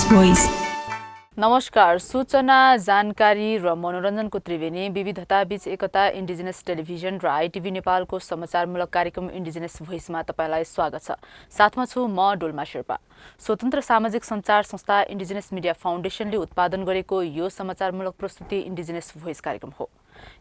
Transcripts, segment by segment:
Indigenous Voice. नमस्कार। सूचना, जानकारी र मनोरञ्जनको त्रिवेणी विविधताबीच एकता इन्डिजिनस टेलिभिजन र आइटिभी नेपालको समाचारमूलक कार्यक्रम इन्डिजिनस भोइसमा तपाईलाई स्वागत छ। साथमा छु म डोल्मा शेर्पा। स्वतन्त्र सामाजिक सञ्चार संस्था इन्डिजिनस मिडिया फाउन्डेसनले उत्पादन गरेको यो समाचारमूलक प्रस्तुति इन्डिजिनस भोइस कार्यक्रम हो।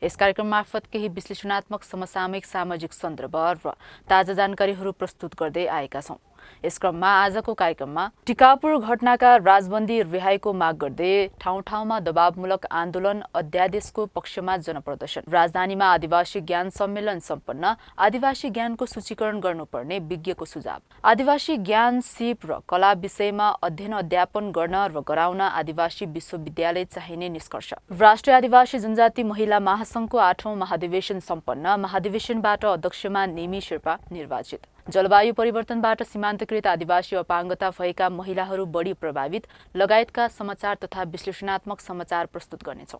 यस कार्यक्रम मार्फत केही विश्लेषणात्मक समसामयिक सामाजिक सन्दर्भ र ताजा जानकारीहरू प्रस्तुत गर्दै आएका छौं। यस क्रममा आजको कार्यक्रममा टिकापुर घटनाका राजबन्दी रिहाईको माग गर्दै ठाउँ-ठाउँमा दबावमूलक आन्दोलन, अध्यादेशको पक्षमा जनप्रदर्शन, राजधानीमा आदिवासी ज्ञान सम्मेलन सम्पन्न, आदिवासी ज्ञानको सूचीकरण गर्नुपर्ने विज्ञको सुझाव, आदिवासी ज्ञान, सिप र कला विषयमा अध्ययन अध्यापन गर्न र गराउन आदिवासी विश्वविद्यालय चाहिने निष्कर्ष, राष्ट्रिय आदिवासी जनजाति महिला महासंघको 8औं महाधिवेशन सम्पन्न, महाधिवेशनबाट अध्यक्षमा नेमी शेर्पा निर्वाचित, जलवायु परिवर्तनबाट सीमान्तकृत आदिवासी अपाङ्गता भएका महिलाहरू बढी प्रभावित लगायतका समाचार तथा विश्लेषणात्मक समाचार प्रस्तुत गर्नेछौं।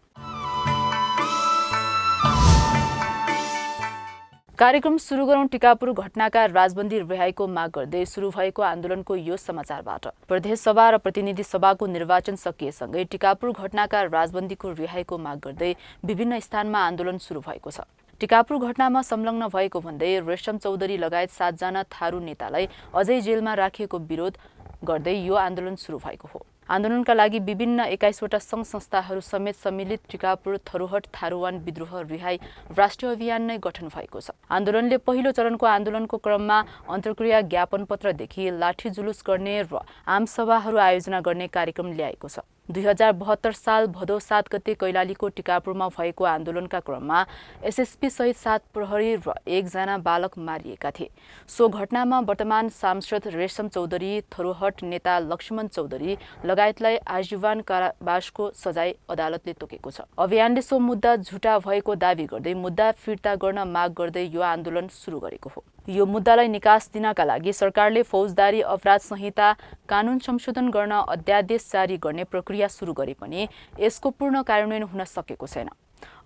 कार्यक्रम सुरु गरौं टिकापुर घटनाका राजबन्दी रिहाईको माग गर्दै सुरु भएको आन्दोलनको यो समाचारबाट। प्रदेश सभा र प्रतिनिधि सभाको निर्वाचन सकिएसँगै टिकापुर घटनाका राजबन्दीको रिहाईको माग गर्दै विभिन्न स्थानमा आन्दोलन सुरु भएको छ। टिकापुर घटनामा संलग्न भएको भन्दै रेशम चौधरी लगायत 7 जना थारू नेतालाई अझै जेलमा राखिएको विरोध गर्दै यो आन्दोलन सुरु भएको हो। आन्दोलनका लागि विभिन्न 21 वटा संघ संस्थाहरू समेत सम्मिलित टिकापुर थरुहट थारूवान विद्रोह रिहाई राष्ट्रिय अभियान नै गठन भएको छ। आन्दोलनले पहिलो चरणको आन्दोलनको क्रममा अन्तर्क्रिया ज्ञापन पत्रदेखि लाठी जुलुस गर्ने र आमसभाहरू आयोजना गर्ने कार्यक्रम ल्याएको छ। 2072 साल भदौ 7 गते कैलालीको टिकापुरमा भएको आन्दोलनका क्रममा एसएसपी सहित 7 प्रहरी र 1 जना बालक मारिएका थिए। सो घटनामा वर्तमान सांसद रेशम चौधरी, थरुहट नेता लक्ष्मण चौधरी लगायतलाई आजीवन कारावासको सजाय अदालतले तोकेको छ। अभियानले सो मुद्दा झुटा भएको दावी गर्दै मुद्दा फिर्ता गर्न माग गर्दै यो आन्दोलन सुरु गरेको हो। यो मुद्दालाई निकास दिनका लागि सरकारले फौजदारी अपराध संहिता कानून संशोधन गर्न अध्यादेश जारी गर्ने प्रक्रिया सुरु गरे पनि यसको पूर्ण कार्यान्वयन हुन सकेको छैन।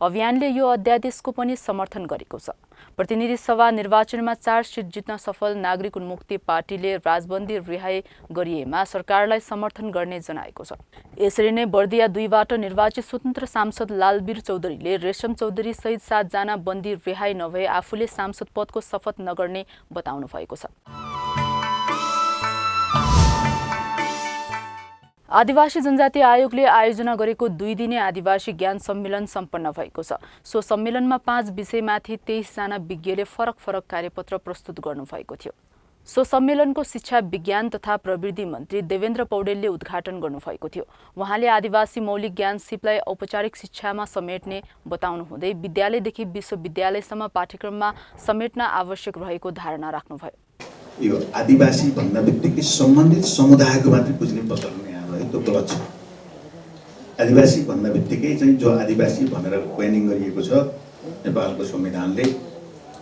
अभियानले यो अध्यादेशको पनि समर्थन गरेको छ। प्रतिनिधि सभा निर्वाचनमा 4 सिट जित्न सफल नागरिक उन्मुक्ति पार्टीले राजबन्दी रिहाई गरिएमा सरकारलाई समर्थन गर्ने जनाएको छ। यसरी नै बर्दिया 2 बाट निर्वाचित स्वतन्त्र सांसद लालवीर चौधरीले रेशम चौधरी सहित 7 जना बन्दी रिहाई नभए आफूले सांसद पदको शपथ नगर्ने बताउनु भएको छ। आदिवासी जनजाति आयोगले आयोजना गरेको 2 दिने आदिवासी ज्ञान सम्मेलन सम्पन्न भएको छ। सो सम्मेलनमा 5 विषयमाथि 23 जना विज्ञले फरक कार्यपत्र प्रस्तुत गर्नुभएको थियो। सो सम्मेलनको शिक्षा, विज्ञान तथा प्रविधि मन्त्री देवेन्द्र पौडेलले उद्घाटन गर्नुभएको थियो। उहाँले आदिवासी मौलिक ज्ञान सिपलाई औपचारिक शिक्षामा समेट्ने बताउनु हुँदै विद्यालयदेखि विश्वविद्यालयसम्म पाठ्यक्रममा समेट्न आवश्यक रहेको धारणा राख्नुभयो। यो आदिवासी भन्दा बित्तिकै सम्बन्धित समुदायको मात्रै बुझ्ने प्रचलन त्यो गलत छ। आदिवासी भन्दा बित्तिकै चाहिँ जो आदिवासी भनेर बैनिङ गरिएको छ नेपालको संविधानले,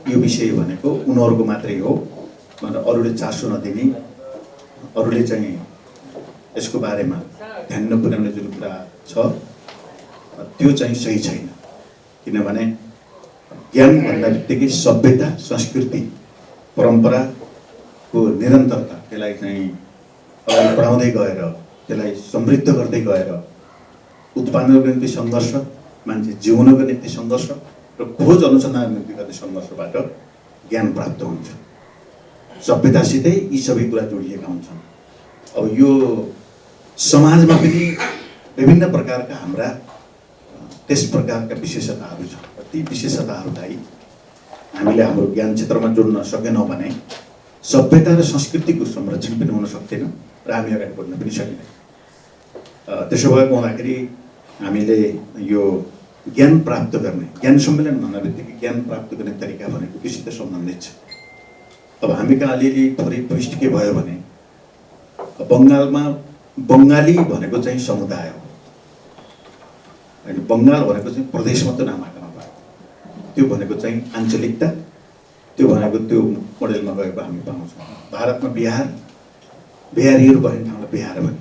यो विषय भनेको उनीहरूको मात्रै हो भनेर अरूले चासो नदिने, अरूले चाहिँ यसको बारेमा ध्यान नपुर्याउने जुन कुरा छ त्यो चाहिँ सही छैन। किनभने ज्ञान भन्दा बित्तिकै सभ्यता, संस्कृति, परम्पराको निरन्तरता, त्यसलाई चाहिँ अगाडि बढाउँदै गएर त्यसलाई समृद्ध गर्दै गएर उत्पादनको निम्ति सङ्घर्ष, मान्छे जिउनको निम्ति सङ्घर्ष र खोज अनुसन्धानको निम्ति गर्ने सङ्घर्षबाट ज्ञान प्राप्त हुन्छ। सभ्यतासितै यी सबै कुरा जोडिएका हुन्छन्। अब यो समाजमा पनि विभिन्न प्रकारका हाम्रा त्यस प्रकारका विशेषताहरू छन्। ती विशेषताहरूलाई हामीले हाम्रो ज्ञान क्षेत्रमा जोड्न सकेनौँ भने सभ्यता र संस्कृतिको संरक्षण पनि हुन सक्दैन र हामी अगाडि बढ्न पनि सकिँदैन। त्यसो भएको हुँदाखेरि हामीले यो ज्ञान प्राप्त गर्ने, ज्ञान सम्मेलन भन्दा बित्तिकै ज्ञान प्राप्त गर्ने तरिका भनेको कृषिसित सम्बन्धित छ। अब हामी कहाँ अलिअलि थोरै ट्विस्ट के भयो भने बङ्गालमा बङ्गाली भनेको चाहिँ समुदाय हो होइन, बङ्गाल भनेको चाहिँ प्रदेश मात्र नाम राख्न भयो। त्यो भनेको चाहिँ आञ्चलिकता, त्यो भनेको त्यो मोडेलमा गएको हामी पाउँछौँ। भारतमा बिहारीहरू भन्ने ठाउँलाई बिहार भने,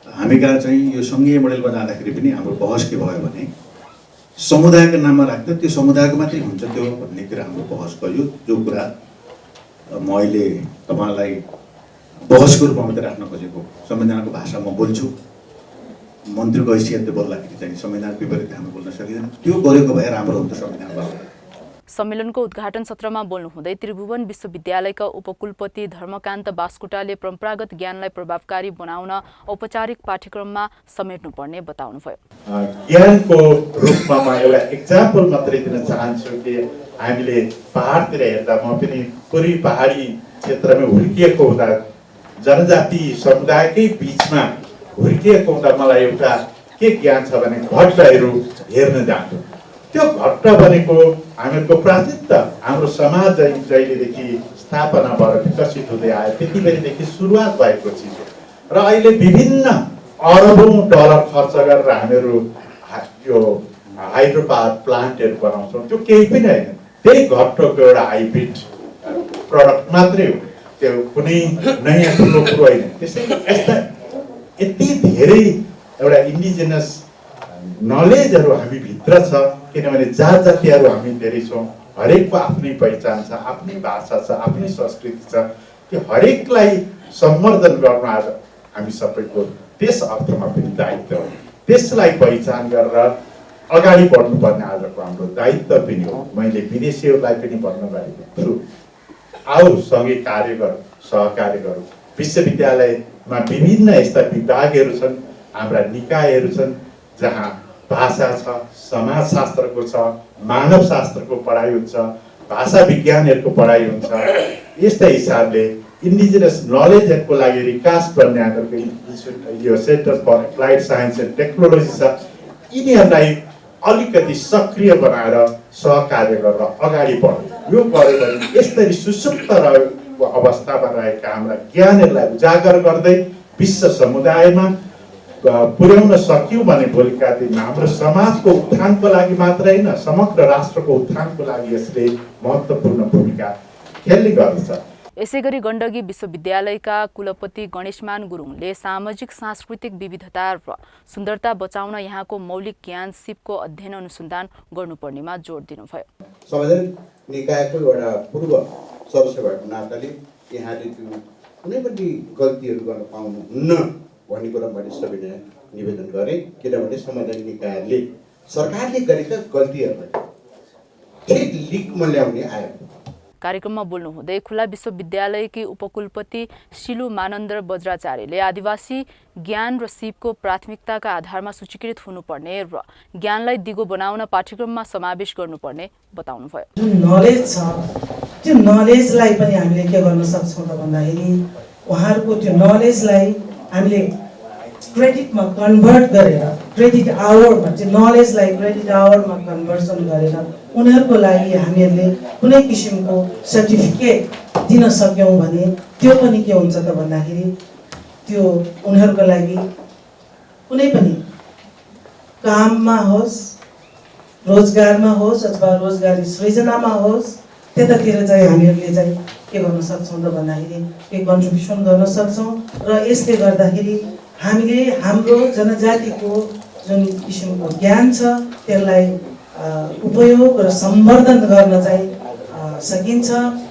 हामी कहाँ चाहिँ यो सङ्घीय मोडेलमा जाँदाखेरि पनि हाम्रो बहस के भयो भने समुदायको नाममा राख्दा त्यो समुदायको मात्रै हुन्छ त्यो भन्ने कुरा हाम्रो बहस गयो। जो कुरा म अहिले तपाईँलाई बहसको रूपमा मात्रै राख्न खोजेको। संविधानको भाषा म बोल्छु, मन्त्रीको हैसियतले बोल्दाखेरि चाहिँ संविधानको विपरीत हामी बोल्न सकिँदैन। त्यो गरेको भए राम्रो हुन्थ्यो संविधानमा। सम्मेलनको उद्घाटन सत्रमा बोल्नुहुँदै त्रिभुवन विश्वविद्यालयका उपकुलपति धर्मकान्त बास्कोटाले परम्परागत ज्ञानलाई प्रभावकारी बनाउन औपचारिक पाठ्यक्रममा समेट्नुपर्ने बताउनुभयो। ज्ञानको रूपमा म एउटा एक्जाम्पल मात्रै दिन चाहन्छु कि हामीले पहाडतिर हेर्दा, म पनि पूर्वी पहाडी क्षेत्रमा हुर्किएको हुँदा, जनजाति समुदायकै बिचमा हुर्किएको हुँदा मलाई एउटा के ज्ञान छ भने घट्टहरू हेर्न जान्थ्यो। त्यो घट्ट भनेको हामीहरूको प्राचीन हाम्रो समाज जहिलेदेखि स्थापना भएर विकसित हुँदै आयो त्यति बेलादेखि सुरुवात भएको चिज हो। र अहिले विभिन्न अरबौं डलर खर्च गरेर हामीहरू यो हाइड्रो पावर प्लान्टहरू बनाउँछौँ। त्यो केही पनि होइन, त्यही घट्टको एउटा हाइब्रिड प्रडक्ट मात्रै हो, त्यो कुनै नयाँ ठुलो कुरो होइन। त्यसैले यस्ता यति धेरै एउटा इन्डिजिनस नलेजहरू हामी भित्र छ, किनभने जात जातिहरू हामी धेरै छौँ, हरेकको आफ्नै पहिचान छ, आफ्नै भाषा छ, आफ्नै संस्कृति छ। त्यो हरेकलाई सम्वर्धन गर्न आज हामी सबैको त्यस अर्थमा पनि दायित्व हो। त्यसलाई पहिचान गरेर अगाडि बढ्नुपर्ने आजको हाम्रो दायित्व पनि हो। मैले विदेशीहरूलाई पनि भन्न गएको छु, आऊ सँगै कार्य गरौँ, सहकार्य गरौँ। विश्वविद्यालयमा विभिन्न यस्ता विभागहरू छन्, हाम्रा निकायहरू छन् जहाँ भाषा छ, समाजशास्त्रको छ, मानवशास्त्रको पढाइ हुन्छ, भाषा विज्ञानहरूको पढाइ हुन्छ। यस्तै हिसाबले इन्डिजिनस नलेजहरूको लागि विकास गर्ने हाम्रो यो centre for applied science and technology छ। यिनीहरूलाई अलिकति सक्रिय बनाएर सहकार्य गरेर अगाडि बढ्नु, यो गर्यो भने यसरी सुसुप्त रहेको अवस्थामा रहेका हाम्रा ज्ञानहरूलाई उजागर गर्दै विश्व समुदायमा पुर्याउन सक्यौँ भने भोलिका दिनमा हाम्रो समाजको उत्थानको लागि मात्र होइन, समग्र राष्ट्रको उत्थानको लागि यसले महत्त्वपूर्ण भूमिका खेल्ने गर्दछ। यसैगरी गण्डकी विश्वविद्यालयका कुलपति गणेशमान गुरुङले सामाजिक सांस्कृतिक विविधता र सुन्दरता बचाउन यहाँको मौलिक ज्ञान सिपको अध्ययन अनुसन्धान गर्नुपर्नेमा जोड दिनुभयो। संवैधानिक निकायको एउटा पूर्व सदस्य भएको नाताले यहाँले त्यो कुनै पनि गल्तीहरू गर्न पाउनुहुन्न भन्ने कुरा मैले सबैलाई निवेदन गरेँ। किनभने संवैधानिक निकायले सरकारले गरेका गल्तीहरूलाई ठिक लिकमा ल्याउने आयो। कार्यक्रममा बोल्नुहुँदै खुला विश्वविद्यालयकी उपकुलपति शिलु मानन्दर बज्राचार्यले आदिवासी ज्ञान र सिपको प्राथमिकताका आधारमा सूचीकृत हुनुपर्ने र ज्ञानलाई दिगो बनाउन पाठ्यक्रममा समावेश गर्नुपर्ने बताउनुभयो। जुन नलेज छ त्यो नलेजलाई पनि हामीले के गर्न सक्छौँ त भन्दाखेरि उहाँहरूको त्यो नलेजलाई हामीले क्रेडिटमा कन्भर्ट गरेर, क्रेडिट आवरमा त्यो नलेजलाई क्रेडिट आवरमा कन्भर्सन गरेर उनीहरूको लागि हामीहरूले कुनै किसिमको सर्टिफिकेट दिन सक्यौँ भने त्यो पनि के हुन्छ त भन्दाखेरि त्यो उनीहरूको लागि कुनै पनि काममा होस्, रोजगारमा होस् अथवा रोजगारी सृजनामा होस्, त्यतातिर चाहिँ हामीहरूले चाहिँ के गर्न सक्छौँ त भन्दाखेरि केही कन्ट्रिब्युसन गर्न सक्छौँ। र यसले गर्दाखेरि हामीले हाम्रो जनजातिको जुन किसिमको ज्ञान छ त्यसलाई उपयोग र सम्वर्धन गर्न चाहिँ सकिन्छ।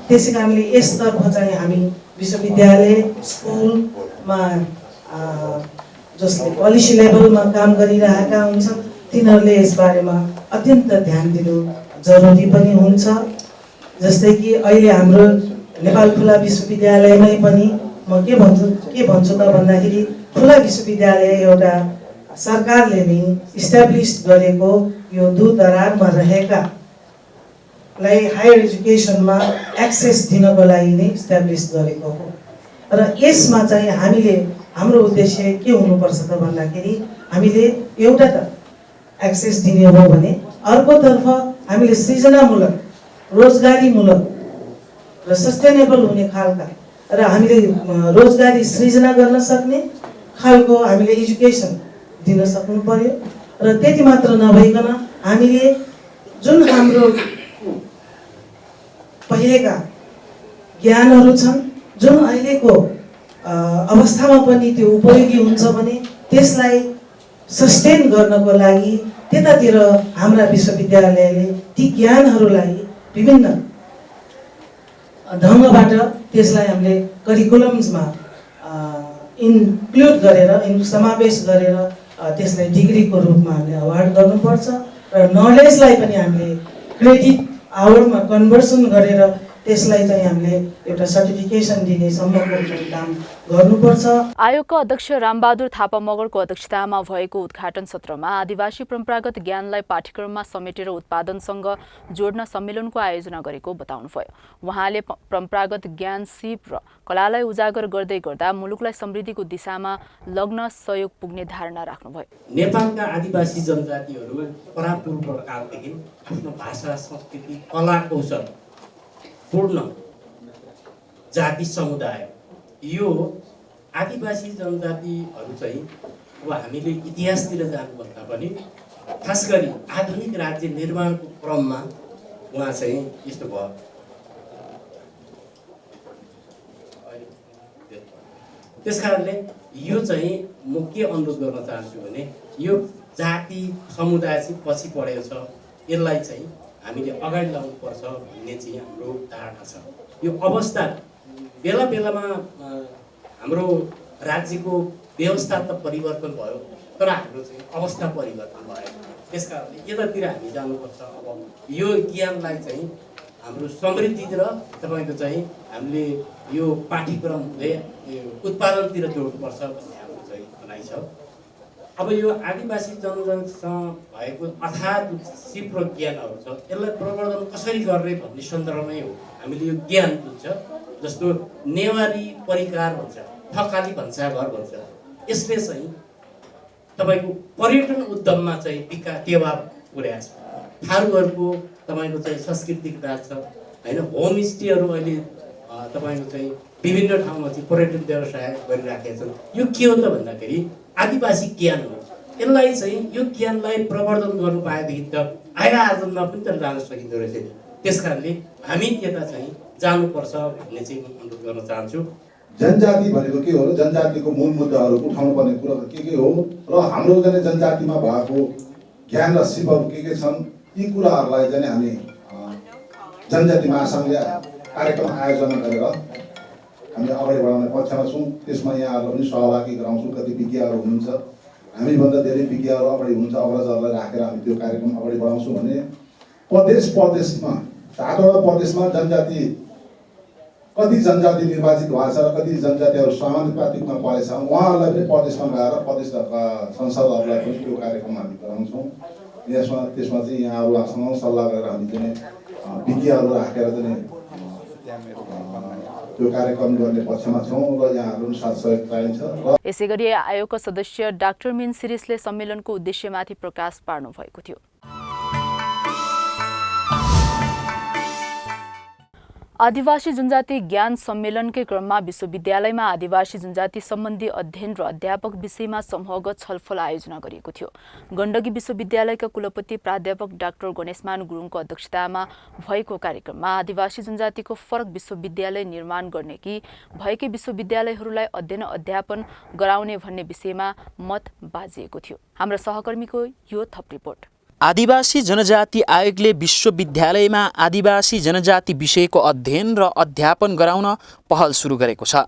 त्यसै कारणले यसतर्फ चाहिँ हामी विश्वविद्यालय स्कुलमा जसले पोलिसी लेभलमा काम गरिरहेका हुन्छन् तिनीहरूले यसबारेमा अत्यन्त ध्यान दिनु जरुरी पनि हुन्छ। जस्तै कि अहिले हाम्रो नेपाल खुला विश्वविद्यालयमै पनि म के भन्छु त भन्दाखेरि खुला विश्वविद्यालय एउटा सरकारले नै इस्टाब्लिस गरेको यो दूरदराजमा रहेकालाई हायर एजुकेसनमा एक्सेस दिनको लागि नै इस्टाब्लिस गरेको हो। र यसमा चाहिँ हामीले हाम्रो उद्देश्य के हुनुपर्छ त भन्दाखेरि हामीले एउटा त एक्सेस दिने हो भने अर्कोतर्फ हामीले सृजनामूलक, रोजगारीमूलक र सस्टेनेबल हुने खालका र हामीले रोजगारी सृजना गर्न सक्ने खालको हामीले एजुकेसन दिन सक्नु पर्यो। र त्यति मात्र नभइकन हामीले जुन हाम्रो पहिलेका ज्ञानहरू छन् जुन अहिलेको अवस्थामा पनि त्यो उपयोगी हुन्छ भने त्यसलाई सस्टेन गर्नको लागि त्यतातिर हाम्रा विश्वविद्यालयले ती ज्ञानहरूलाई विभिन्न ढङ्गबाट त्यसलाई हामीले करिकुलम्समा इन्क्लुड गरेर समावेश गरेर त्यसलाई डिग्रीको रूपमा हामीले अवार्ड गर्नुपर्छ र नलेजलाई पनि हामीले क्रेडिट आवरमा कन्भर्सन गरेर त्यसलाई चाहिँ हामीले एउटा सर्टिफिकेसन दिने सम्मको काम गर्नुपर्छ। आयोगका अध्यक्ष रामबहादुर थापा मगरको अध्यक्षतामा भएको उद्घाटन सत्रमा आदिवासी परम्परागत ज्ञानलाई पाठ्यक्रममा समेटेर उत्पादनसँग जोड्न सम्मेलनको आयोजना गरेको बताउनुभयो। उहाँले परम्परागत ज्ञान सिप र कलालाई उजागर गर्दै गर्दा मुलुकलाई समृद्धिको दिशामा लग्न सहयोग पुग्ने धारणा राख्नुभयो। नेपालका आदिवासी जनजातिहरू परापूर्व कालदेखि आफ्नो भाषा, संस्कृति, कला कौशल पूर्ण जाति समुदाय। यो आदिवासी जनजातिहरू चाहिँ अब हामीले इतिहासतिर जानुभन्दा पनि खास गरी आधुनिक राज्य निर्माणको क्रममा उहाँ चाहिँ यस्तो भयो। त्यसकारणले यो चाहिँ म के अनुरोध गर्न चाहन्छु भने यो जाति समुदाय चाहिँ पछि पढेको छ, यसलाई चाहिँ हामीले अगाडि ल्याउनुपर्छ भन्ने चाहिँ हाम्रो धारणा छ। यो अवस्था बेला बेलामा हाम्रो राज्यको व्यवस्था त परिवर्तन भयो, तर हाम्रो चाहिँ अवस्था परिवर्तन भयो। त्यसकारणले यतातिर हामी जानुपर्छ। अब यो ज्ञानलाई चाहिँ हाम्रो समृद्धितिर तपाईँको चाहिँ हामीले यो पाठ्यक्रमले उत्पादनतिर जोड्नुपर्छ भन्ने हाम्रो चाहिँ भनाइ छ। अब यो आदिवासी जनजातिसँग भएको अथाह सिप र ज्ञानहरू छ, यसलाई प्रवर्धन कसरी गर्ने भन्ने सन्दर्भमै हो। हामीले यो ज्ञान जुन छ, जस्तो नेवारी परिकार भन्छ, थकाली भन्साघर भन्छ, यसले चाहिँ तपाईँको पर्यटन उद्यममा चाहिँ टेवा पुर्याएको छ। थारूहरूको तपाईँको चाहिँ सांस्कृतिक राज छ होइन। होमस्टेहरू अहिले तपाईँको चाहिँ विभिन्न ठाउँमा चाहिँ पर्यटन व्यवसाय गरिराखेका छन्। यो के हो त भन्दाखेरि आदिवासी ज्ञान हो। यसलाई चाहिँ यो ज्ञानलाई प्रवर्धन गर्नु पाएदेखि त आएर आर्जनमा पनि त जान सकिँदो रहेछ। त्यस कारणले हामी यता चाहिँ जानुपर्छ भन्ने चाहिँ म अनुरोध गर्न चाहन्छु। जनजाति भनेको के हो र जनजातिको मूल मुद्दाहरू उठाउनु पर्ने कुरा के हो र हाम्रो चाहिँ जनजातिमा भएको ज्ञान र सिपहरू के छन्, यी कुराहरूलाई चाहिँ हामी जनजाति महासङ्घले कार्यक्रम आयोजना गरेर हामी अगाडि बढाउने पक्षमा छौँ। त्यसमा यहाँहरूलाई पनि सहभागी गराउँछौँ। कति विज्ञहरू हुनुहुन्छ, हामीभन्दा धेरै विज्ञहरू अगाडि हुनुहुन्छ, अग्रजहरूलाई राखेर हामी त्यो कार्यक्रम अगाडि बढाउँछौँ भने प्रदेशमा 7वटा प्रदेशमा जनजाति कति जनजाति निर्वाचित भएको छ र कति जनजातिहरू समानुपातिकमा परेछ, उहाँहरूलाई पनि प्रदेशमा गएर प्रदेश संसदहरूलाई पनि त्यो कार्यक्रम हामी गराउँछौँ। त्यसमा चाहिँ यहाँहरूसँग सल्लाह गरेर हामी चाहिँ विज्ञहरू राखेर चाहिँ त्यो कार्यक्रम गर्ने पक्षमा छौँ र यहाँहरू साथ सहयोग चाहिन्छ। यसैगरी आयोगका सदस्य डाक्टर मिन सिरिसले सम्मेलनको उद्देश्यमाथि प्रकाश पार्नु भएको थियो। आदिवासी जनजाति ज्ञान सम्मेलनकै क्रममा विश्वविद्यालयमा आदिवासी जनजाति सम्बन्धी अध्ययन र अध्यापक विषयमा समूहगत छलफल आयोजना गरिएको थियो। गण्डकी विश्वविद्यालयका कुलपति प्राध्यापक डाक्टर गणेशमान गुरुङको अध्यक्षतामा भएको कार्यक्रममा आदिवासी जनजातिको फरक विश्वविद्यालय निर्माण गर्ने कि भएकै विश्वविद्यालयहरूलाई अध्ययन अध्यापन गराउने भन्ने विषयमा मत बाजिएको थियो। हाम्रो सहकर्मीको यो थप रिपोर्ट। आदिवासी जनजाति आयोगले विश्वविद्यालयमा आदिवासी जनजाति विषयको अध्ययन र अध्यापन गराउन पहल सुरु गरेको छ।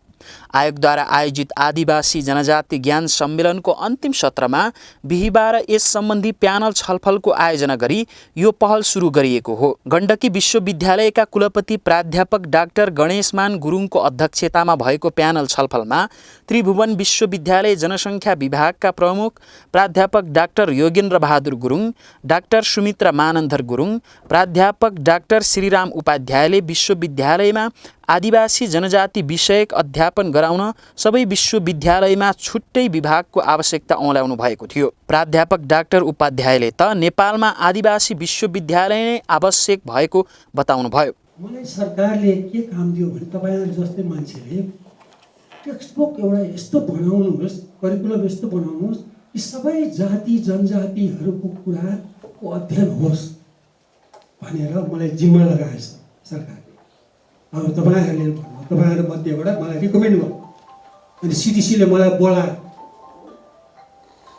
आयोगद्वारा आयोजित आदिवासी जनजाति ज्ञान सम्मेलनको अन्तिम सत्रमा बिहिबार यस सम्बन्धी प्यानल छलफलको आयोजना गरी यो पहल सुरु गरिएको हो। गण्डकी विश्वविद्यालयका कुलपति प्राध्यापक डाक्टर गणेशमान गुरुङको अध्यक्षतामा भएको प्यानल छलफलमा त्रिभुवन विश्वविद्यालय जनसङ्ख्या विभागका प्रमुख प्राध्यापक डाक्टर योगेन्द्र बहादुर गुरुङ, डाक्टर सुमित्रा मानन्धर गुरुङ, प्राध्यापक डाक्टर श्रीराम उपाध्यायले विश्वविद्यालयमा आदिवासी जनजाति विषयक अध्यापन गराउन सबै विश्वविद्यालयमा छुट्टै विभागको आवश्यकता औल्याउनु भएको थियो। प्राध्यापक डाक्टर उपाध्यायले त नेपालमा आदिवासी विश्वविद्यालय नै आवश्यक भएको बताउनुभयो। मलाई सरकारले के काम दियो भने तपाईहरु जस्तै मान्छेले टेक्स्ट बुक एउटा यस्तो बनाउनुहोस्, करिकुलम यस्तो बनाउनुहोस् कि सबै जाति जनजातिहरूको कुराको अध्ययन होस् भनेर मलाई जिम्मा लगाएछ सरकारले। अब तपाईहरुले भन्नु, तपाईहरु मध्येबाट मलाई रिकमेन्ड भयो अनि सीटीसीले मलाई बोलायो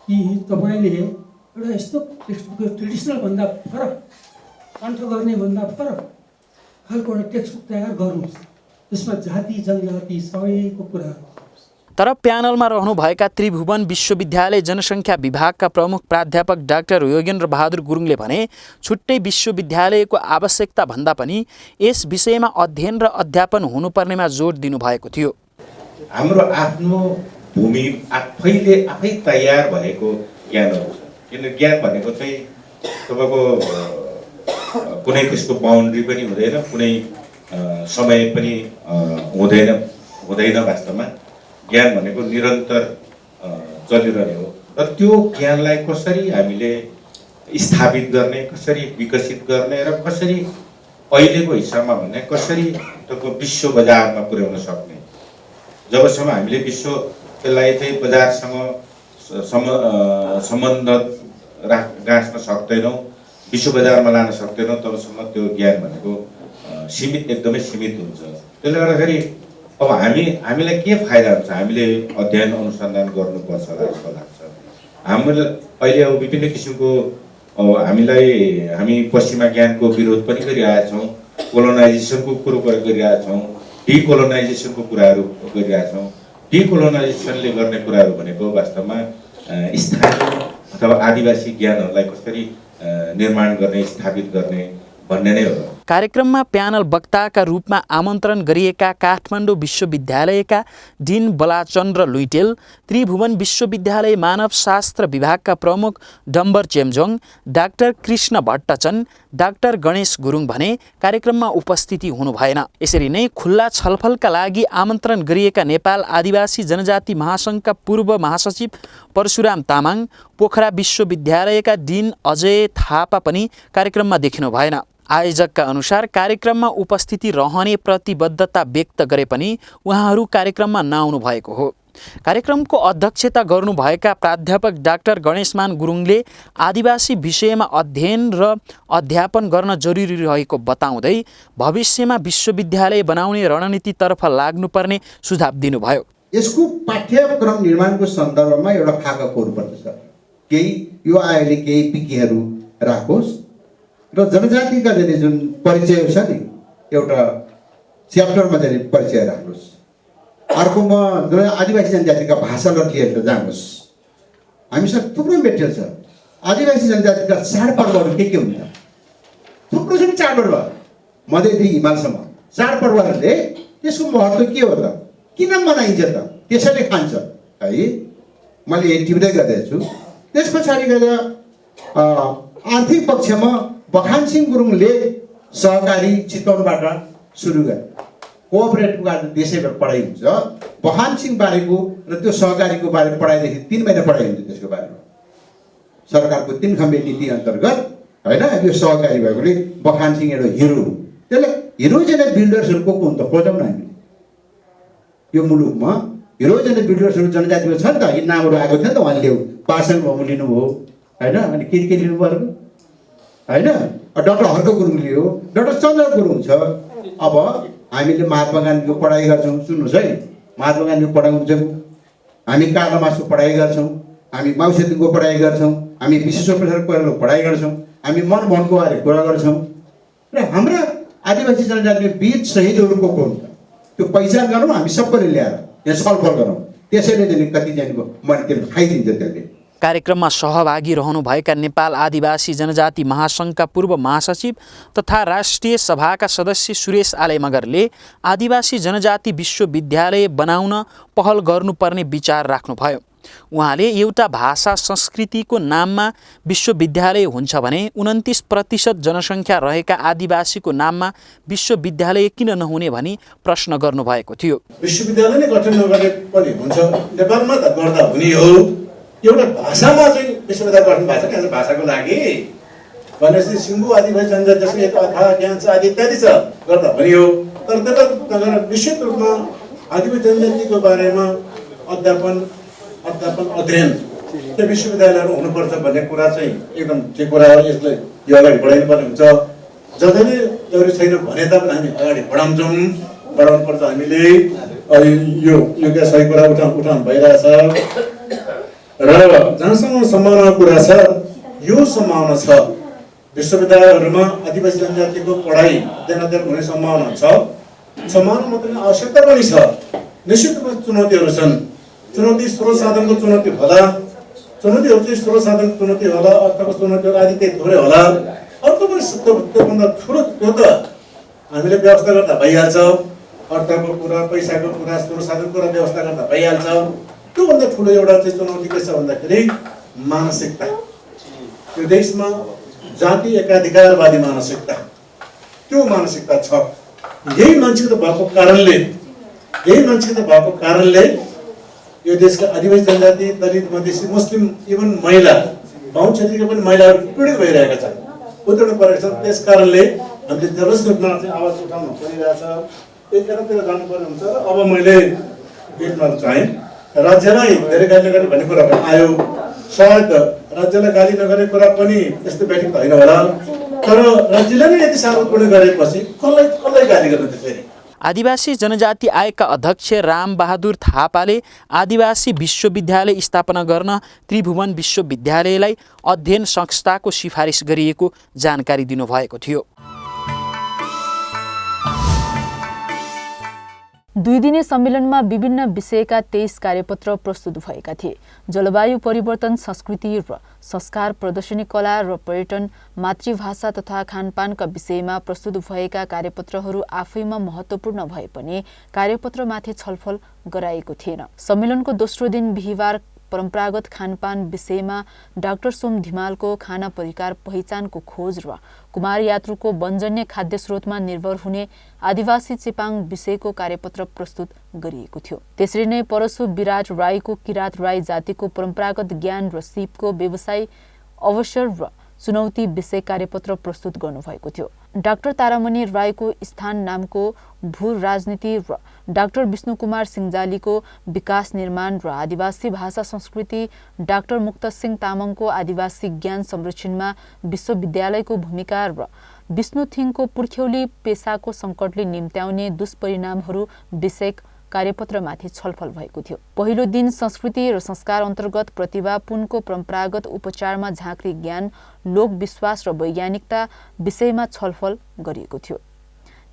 कि तपाईले एउटा यस्तो टेक्स्ट बुक ट्रेडिसनल भन्दा फरक, कन्ठ गर्ने भन्दा फरक खालको एउटा टेक्स्ट बुक तयार गर्नुहोस्, त्यसमा जाति जनजाति सबैको कुरा। तर प्यानलमा रहनुभएका त्रिभुवन विश्वविद्यालय जनसङ्ख्या विभागका प्रमुख प्राध्यापक डाक्टर योगेन्द्र बहादुर गुरुङले भने छुट्टै विश्वविद्यालयको आवश्यकता भन्दा पनि यस विषयमा अध्ययन र अध्यापन हुनुपर्नेमा जोड दिनुभएको थियो। हाम्रो आफ्नो भूमि आफै तयार भएको ज्ञानहरू छ। किन ज्ञान भनेको चाहिँ तपाईँको कुनै त्यसको बाउन्ड्री पनि हुँदैन, कुनै समय पनि हुँदैन। वास्तवमा ज्ञान भनेको निरन्तर चलिरहने हो। र त्यो ज्ञानलाई कसरी हामीले स्थापित गर्ने, कसरी विकसित गर्ने र कसरी अहिलेको हिसाबमा भने कसरी त्यो विश्व बजारमा पुर्याउन सक्ने, जबसम्म हामीले विश्वलाई चाहिँ बजारसँग सम्बन्ध गाँच्न सक्दैनौँ, विश्व बजारमा लान सक्दैनौँ, तबसम्म त्यो ज्ञान भनेको एकदमै सीमित हुन्छ। त्यसले गर्दाखेरि अब हामीलाई के फाइदा हुन्छ? हामीले अध्ययन अनुसन्धान गर्नुपर्छ होला जस्तो लाग्छ। हामीले अहिले अब विभिन्न किसिमको हामी पश्चिमा ज्ञानको विरोध पनि गरिरहेछौँ, कोलोनाइजेसनको कुरो गरिरहेछौँ, डिकोलोनाइजेसनको कुराहरू गरिरहेछौँ। डिकोलोनाइजेसनले गर्ने कुराहरू भनेको वास्तवमा स्थानीय अथवा आदिवासी ज्ञानहरूलाई कसरी निर्माण गर्ने, स्थापित गर्ने भन्ने नै हो। कार्यक्रममा प्यानल वक्ताका रूपमा आमन्त्रण गरिएका काठमाडौँ विश्वविद्यालयका डिन बलाचन्द्र लुइटेल, त्रिभुवन विश्वविद्यालय मानवशास्त्र विभागका प्रमुख डम्बर चेम्जोङ, डाक्टर कृष्ण भट्टचन, डाक्टर गणेश गुरुङ भने कार्यक्रममा उपस्थिति हुनु भएन। यसरी नै खुल्ला छलफलका लागि आमन्त्रण गरिएका नेपाल आदिवासी जनजाति महासङ्घका पूर्व महासचिव परशुराम तामाङ, पोखरा विश्वविद्यालयका डिन अजय थापा पनि कार्यक्रममा देखिनु भएन। आयोजकका अनुसार कार्यक्रममा उपस्थिति रहने प्रतिबद्धता व्यक्त गरे पनि उहाँहरू कार्यक्रममा नआउनु भएको हो। कार्यक्रमको अध्यक्षता गर्नुभएका प्राध्यापक डाक्टर गणेशमान गुरुङले आदिवासी विषयमा अध्ययन र अध्यापन गर्न जरुरी रहेको बताउँदै भविष्यमा विश्वविद्यालय बनाउने रणनीतितर्फ लाग्नुपर्ने सुझाव दिनुभयो। यसको पाठ्यक्रम निर्माणको सन्दर्भमा एउटा खाका कोर्नुपर्छ। केही यो आयोगले केही विकिहरू राखोस् र जनजातिका जुन परिचय छ नि एउटा च्याप्टरमा चाहिँ परिचय राख्नुहोस्। अर्कोमा आदिवासी जनजातिका भाषालाई लिएर जानुहोस्। हामीसँग थुप्रो मेटेरियल छ। आदिवासी जनजातिका चाडपर्वहरू के हुन्छ? थुप्रो छ नि चाडपर्व, मध्यदेखि हिमालसम्म चाडपर्वहरूले त्यसको महत्त्व के हो त? किन मनाइन्छ त? त्यसैले खान्छ है। मैले यही टिप्दै गर्दैछु। त्यस पछाडि गएर आर्थिक पक्षमा बखान सिंह गुरुङले सहकारी चितवनबाट सुरु गरे। कोअपरेटिभको आज देशैभर पढाइ हुन्छ। बखान सिंह बारेको र त्यो सहकारीको बारेमा पढाइदेखि 3 महिना पढाइ हुन्छ। त्यसको बारेमा सरकारको 3 खम्बे नीति अन्तर्गत होइन, यो सहकारी भएकोले बखान सिंह एउटा हिरो। त्यसले हिरो जेने बिल्डर्सहरूको को हुन्छ खोजौँ न हामीले। यो मुलुकमा हिरो जेने बिल्डर्सहरू जनजातिमा छ नि त। यी नामहरू आएको थियो नि त, उहाँले ल्याउ पासाङ भमु लिनुभयो होइन, अनि के लिनुभयो होइन। डाक्टर हर्क गुरुङ लियो, डाक्टर चन्द्र गुरुङ छ। अब हामीले महात्मा गान्धीको पढाइ गर्छौँ। सुन्नुहोस् है, महात्मा गान्धीको पढाउँछौँ, हामी कालामासको पढाइ गर्छौँ, हामी माउसेतुङको पढाइ गर्छौँ, हामी विश्वेश्वर प्रसाद कोइरालाको पढाइ गर्छौँ, हामी मनमोहनको बारे कुरा गर्छौँ। र हाम्रा आदिवासी जनजातिले वीर शहीदहरूको को हुन्छ त्यो पहिचान गरौँ। हामी सबैले ल्याएर यहाँ छलफल गरौँ। त्यसैले चाहिँ कति जानेको मैले त्यो खाइदिन्छ। त्यसले कार्यक्रममा सहभागी रहनुभएका नेपाल आदिवासी जनजाति महासङ्घका पूर्व महासचिव तथा राष्ट्रिय सभाका सदस्य सुरेश आले मगरले आदिवासी जनजाति विश्वविद्यालय बनाउन पहल गर्नुपर्ने विचार राख्नुभयो। उहाँले एउटा भाषा संस्कृतिको नाममा विश्वविद्यालय हुन्छ भने 29% जनसङ्ख्या रहेका आदिवासीको नाममा विश्वविद्यालय किन नहुने भनी प्रश्न गर्नुभएको थियो। विश्वविद्यालय नै गठन नगरे पनि हुन्छ। नेपालमा त गर्दा हुने हो। एउटा भाषामा चाहिँ विश्वविद्यालय गठन भएको छ। त्यहाँ भाषाको लागि भनेपछि सिङ्गु आदिवासी जनजाति जसको एक अथा ज्ञान छ आदि इत्यादि छ, गर्दा हुने हो। तर त्यसलाई निश्चित रूपमा आदिवासी जनजातिको बारेमा अध्ययन त्यो विश्वविद्यालयहरू हुनुपर्छ भन्ने कुरा चाहिँ एकदम ठिक कुरा हो। यसलाई यो अगाडि बढाइनुपर्ने हुन्छ। जसले जरुरी छैन भने तापनि हामी अगाडि बढाउनुपर्छ। हामीले यो क्या सही कुरा उठाउनु भइरहेछ। र जहाँसम्म सम्भावना कुरा छ, यो सम्भावना छ विश्वविद्यालयहरूमा आदिवासी जनजातिको पढाइ अध्ययन हुने सम्भावना छ। सम्भावना मात्रै आवश्यकता पनि छ। निश्चित रूपमा चुनौतीहरू छन्। चुनौती स्रोत साधनको चुनौती होला, चुनौतीहरू चाहिँ स्रोत साधनको चुनौती होला, अर्थको चुनौतीहरू आदि त्यही थोरै होला। अर्को पनि त्योभन्दा ठुलो त्यो त हामीले व्यवस्था गर्दा भइहाल्छ, अर्थको कुरा, पैसाको कुरा, स्रोत साधनको कुरा व्यवस्था गर्दा भइहाल्छ। त्योभन्दा ठुलो एउटा चाहिँ चुनौती के छ भन्दाखेरि मानसिकता। यो देशमा जाति एकाधिकारवादी मानसिकता, त्यो मानसिकता छ। यही मानसिकता भएको कारणले यो देशका आदिवासी जनजाति, दलित, मधेसी, मुस्लिम, इभन महिला, बाहुन क्षेत्रका पनि महिलाहरू पीडित भइरहेका छन्, उत्पीडन परेका छन्। त्यस कारणले हामीले जबरजस्ती रूपमा चाहिँ आवाज उठाउनु परिरहेछ, एकातिर जानुपर्ने हुन्छ। र अब मैले भेटमा चाहेँ राज्यलाई धेरै गाली नगर्ने भन्ने कुरा पनि आयो। सायद राज्यलाई गाली नगर्ने कुरा पनि त्यस्तो ब्याटिङ त होइन होला, तर राज्यले नै यति साह्रो उत्पीडन गरेपछि कसलाई गाली गर्नु त फेरि। आदिवासी जनजाति आयोगका अध्यक्ष रामबहादुर थापाले आदिवासी विश्वविद्यालय स्थापना गर्न त्रिभुवन विश्वविद्यालयलाई अध्ययन संस्थाको सिफारिस गरिएको जानकारी दिनुभएको थियो। 2 दिने सम्मेलनमा विभिन्न विषयका 23 कार्यपत्र प्रस्तुत भएका थिए। जलवायु परिवर्तन, संस्कृति र संस्कार, प्रदर्शनी, कला र पर्यटन, मातृभाषा तथा खानपानका विषयमा प्रस्तुत भएका कार्यपत्रहरू आफैमा महत्त्वपूर्ण भए पनि कार्यपत्रमाथि छलफल गराएको थिएन। सम्मेलनको दोस्रो दिन बिहीबार परम्परागत खानपान विषयमा डाक्टर सोम धिमालको खाना परिकार पहिचानको खोज र कुमार यात्रुको वनजन्य खाद्य स्रोतमा निर्भर हुने आदिवासी चेपाङ विषयको कार्यपत्र प्रस्तुत गरिएको थियो। त्यसरी नै परशु विराट राईको किरात राई जातिको परम्परागत ज्ञान र सिपको व्यवसाय अवसर र चुनौती विषय कार्यपत्र प्रस्तुत गर्नुभएको थियो। डाक्टर तारामणि राईको स्थान नामको भू राजनीति र डाक्टर विष्णुकुमार सिंहजालीको विकास निर्माण र आदिवासी भाषा संस्कृति, डाक्टर मुक्त सिंह तामाङको आदिवासी ज्ञान संरक्षणमा विश्वविद्यालयको भूमिका र विष्णु थिङको पुर्ख्यौली पेसाको सङ्कटले निम्त्याउने दुष्परिणामहरू विषयक कार्यपत्रमाथि छलफल भएको थियो। पहिलो दिन संस्कृति र संस्कार अन्तर्गत प्रतिभा पुनको परम्परागत उपचारमा झाँक्री ज्ञान, लोकविश्वास र वैज्ञानिकता विषयमा छलफल गरिएको थियो।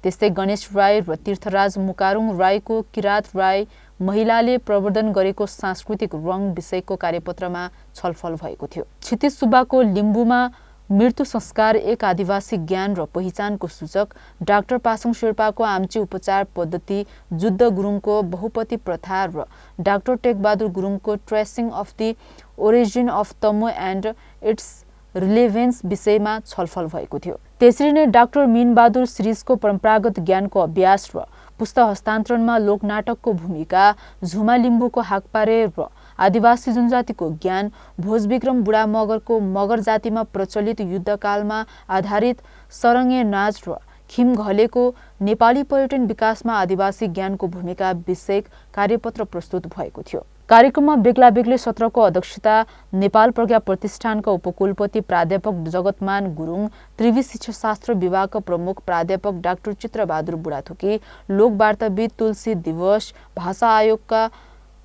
त्यस्तै गणेश राई र तीर्थराज मुकारुङ राईको किरात राई महिलाले प्रवर्धन गरेको सांस्कृतिक रङ विषयको कार्यपत्रमा छलफल भएको थियो। क्षितिज सुब्बाको लिम्बूमा मृत्यु संस्कार एक आदिवासी ज्ञान र पहिचानको सूचक, डाक्टर पासङ शेर्पाको आम्ची उपचार पद्धति, जुद्ध गुरुङको बहुपति प्रथा र डाक्टर टेकबहादुर गुरुङको tracing of the origin of Tamu and it's relevance विषयमा छलफल भएको थियो। त्यसरी नै डाक्टर मीनबहादुर श्रीजको परम्परागत ज्ञानको अभ्यास र पुस्तक हस्तान्तरणमा लोकनाटकको भूमिका, झुमा लिम्बूको हाकपारे र आदिवासी जनजातिको ज्ञान, भोजविक्रम बुढा मगरको मगर जातिमा प्रचलित युद्धकालमा आधारित सरङ्गे नाच र खिम घलेको नेपाली पर्यटन विकासमा आदिवासी ज्ञानको भूमिका विषयक कार्यपत्र प्रस्तुत भएको थियो। कार्यक्रममा बेग्ला बेग्लै सत्रको अध्यक्षता नेपाल प्रज्ञा प्रतिष्ठानका उपकुलपति प्राध्यापक जगतमान गुरुङ, त्रिवी शिक्षाशास्त्र विभागका प्रमुख प्राध्यापक डाक्टर चित्रबहादुर बुढाथोकी, लोकवार्ताविद तुलसी दिवस, भाषा आयोगका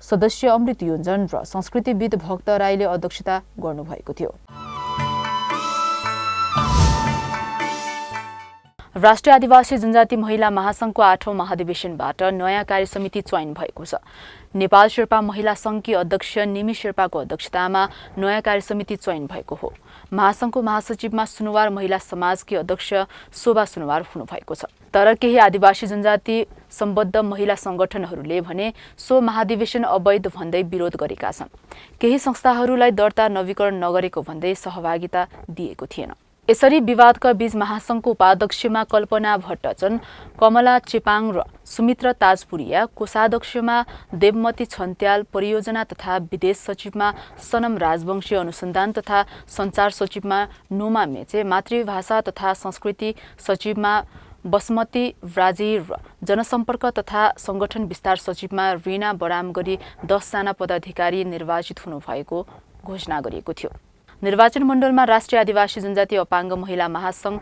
सदस्य अमृत योञ्जन र संस्कृतिविद भक्त राईले अध्यक्षता गर्नुभएको थियो। राष्ट्रिय आदिवासी जनजाति महिला महासंघको 8औं महाधिवेशनबाट नयाँ कार्यसमिति चयन भएको छ। नेपाल शेर्पा महिला संघकी अध्यक्ष निमी शेर्पाको अध्यक्षतामा नयाँ कार्यसमिति चयन भएको हो। महासंघको महासचिवमा सुनुवार महिला समाजकी अध्यक्ष शोभा सुनुवार हुनुभएको छ। तर केही आदिवासी जनजाति सम्बद्ध महिला संगठनहरूले भने सो महाधिवेशन अवैध भन्दै विरोध गरेका छन्। केही संस्थाहरूलाई दर्ता नवीकरण नगरेको भन्दै सहभागिता दिएको थिएन। यसरी विवादका बीच महासंघको उपाध्यक्षमा कल्पना भट्टचन, कमला चेपाङ र सुमित्रा ताजपुरिया, कोषाध्यक्षमा देवमती छन्त्याल, परियोजना तथा विदेश सचिवमा सनम राजवंशी, अनुसन्धान तथा सञ्चार सचिवमा नोमा मेचे, मातृभाषा तथा संस्कृति सचिवमा बसमती ब्राजी र जनसम्पर्क तथा संगठन विस्तार सचिवमा रीना बराम गरी 10 जना पदाधिकारी निर्वाचित हुनुभएको घोषणा गरिएको थियो। निर्वाचन मण्डलमा राष्ट्रिय आदिवासी जनजाति अपाङ्ग महिला महासंघ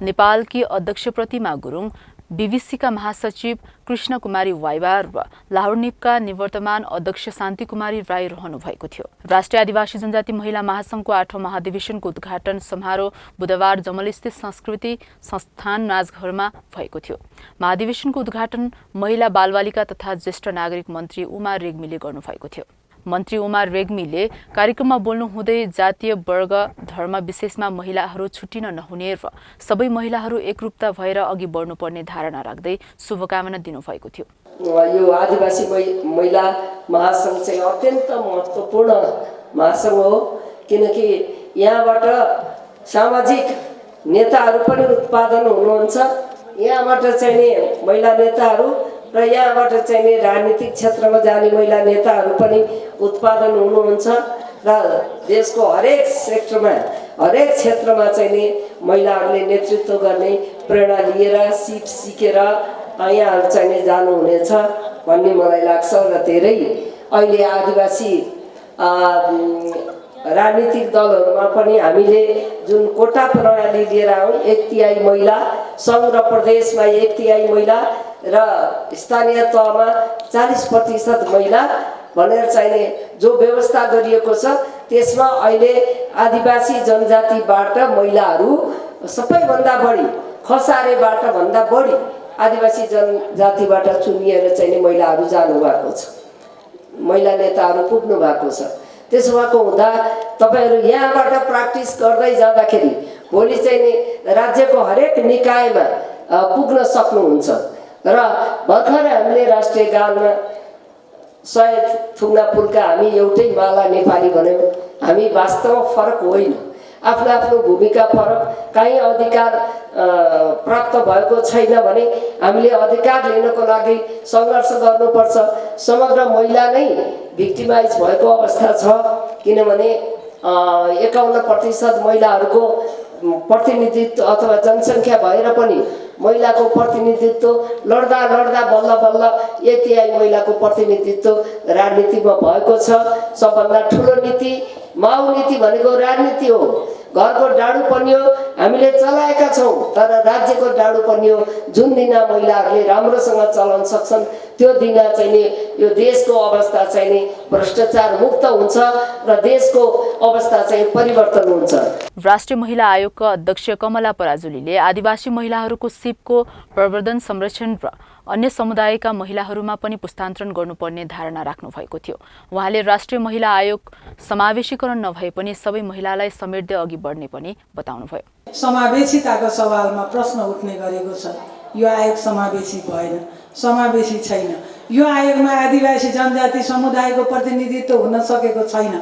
नेपालकी अध्यक्ष प्रतिमा गुरुङ, बीबीसीका महासचिव कृष्ण कुमारी वाइबा र लाहोर निपका निवर्तमान अध्यक्ष शान्ति कुमारी राई रहनु भएको थियो। राष्ट्रिय आदिवासी जनजाति महिला महासंघको 8औं महाधिवेशनको उद्घाटन समारोह बुधबार जमलस्थित संस्कृति संस्थान राजघरमा भएको थियो। महाधिवेशनको उद्घाटन महिला बालबालिका तथा ज्येष्ठ नागरिक मन्त्री उमा रेग्मीले गर्नुभएको थियो। मन्त्री उमा रेग्मीले कार्यक्रममा बोल्नुहुँदै जातीय वर्ग धर्म विशेषमा महिलाहरू छुटिन नहुने र सबै महिलाहरू एकरूपता भएर अघि बढ्नुपर्ने धारणा राख्दै शुभकामना दिनुभएको थियो। यो आदिवासी महिला महासंघ चाहिँ अत्यन्त महत्त्वपूर्ण महासंघ हो, किनकि यहाँबाट सामाजिक नेताहरू पनि उत्पादन हुनुहुन्छ। यहाँबाट चाहिँ नि महिला नेताहरू र यहाँबाट चाहिँ नि राजनीतिक क्षेत्रमा जाने महिला नेताहरू पनि उत्पादन हुनुहुन्छ र देशको हरेक सेक्टरमा हरेक क्षेत्रमा चाहिँ नि महिलाहरूले नेतृत्व गर्ने प्रेरणा लिएर सिकेर यहाँहरू चाहिँ नि जानुहुनेछ भन्ने मलाई लाग्छ। र धेरै अहिले आदिवासी राजनीतिक दलहरूमा पनि हामीले जुन कोटा प्रणाली लिएर आयौँ, 1/3 महिला, सङ्घ र प्रदेशमा 1/3 महिला र स्थानीय तहमा 40% महिला भनेर चाहिने जो व्यवस्था गरिएको छ, त्यसमा अहिले आदिवासी जनजातिबाट महिलाहरू सबैभन्दा बढी, खसारेबाट भन्दा बढी आदिवासी जनजातिबाट चुनिएर चाहिँ महिलाहरू जानुभएको छ, महिला नेताहरू पुग्नु भएको छ। त्यसो भएको हुँदा तपाईहरू यहाँबाट प्र्याक्टिस गर्दै जाँदाखेरि भोलि चाहिँ नि राज्यको हरेक निकायमा पुग्न सक्नुहुन्छ। र भर्खर हामीले राष्ट्रिय गानमा 100 थुङ्ना पुलका हामी एउटै माला नेपाली भन्यौँ। हामी वास्तवमा फरक होइन, आफ्नो आफ्नो भूमिका फरक। कहीँ अधिकार प्राप्त भएको छैन भने हामीले अधिकार लिनको लागि सङ्घर्ष गर्नुपर्छ। समग्र महिला नै भिक्टिमाइज भएको अवस्था छ, किनभने 51% महिलाहरूको प्रतिनिधित्व अथवा जनसङ्ख्या भएर पनि महिलाको प्रतिनिधित्व लड्दा लड्दा बल्ल बल्ल 1/3 महिलाको प्रतिनिधित्व राजनीतिमा भएको छ। सबभन्दा ठुलो नीति माउ नीति भनेको राजनीति हो। घरको डाडु पन्यो हामीले चलाएका छौँ, तर राज्यको डाडु पन्यो जुन दिन महिलाहरूले राम्रोसँग चलाउन सक्छन् त्यो दिन चाहिँ नि यो देशको अवस्था चाहिँ नि भ्रष्टाचार मुक्त हुन्छ र देशको अवस्था चाहिँ परिवर्तन हुन्छ। राष्ट्रिय महिला आयोगका अध्यक्ष कमला पराजुलीले आदिवासी महिलाहरूको सिपको प्रवर्धन, संरक्षण र अन्य समुदायका महिलाहरूमा पनि पुस्तान्तरण गर्नुपर्ने धारणा राख्नु भएको थियो। उहाँले राष्ट्रिय महिला आयोग समावेशीकरण नभए पनि सबै महिलालाई समेट्दै अघि बढ्ने पनि बताउनुभयो। समावेशिताको सवालमा प्रश्न उठ्ने गरेको छ। यो आयोग समावेशी भएन, समावेशी छैन। यो आयोगमा आदिवासी जनजाति समुदायको प्रतिनिधित्व हुन सकेको छैन।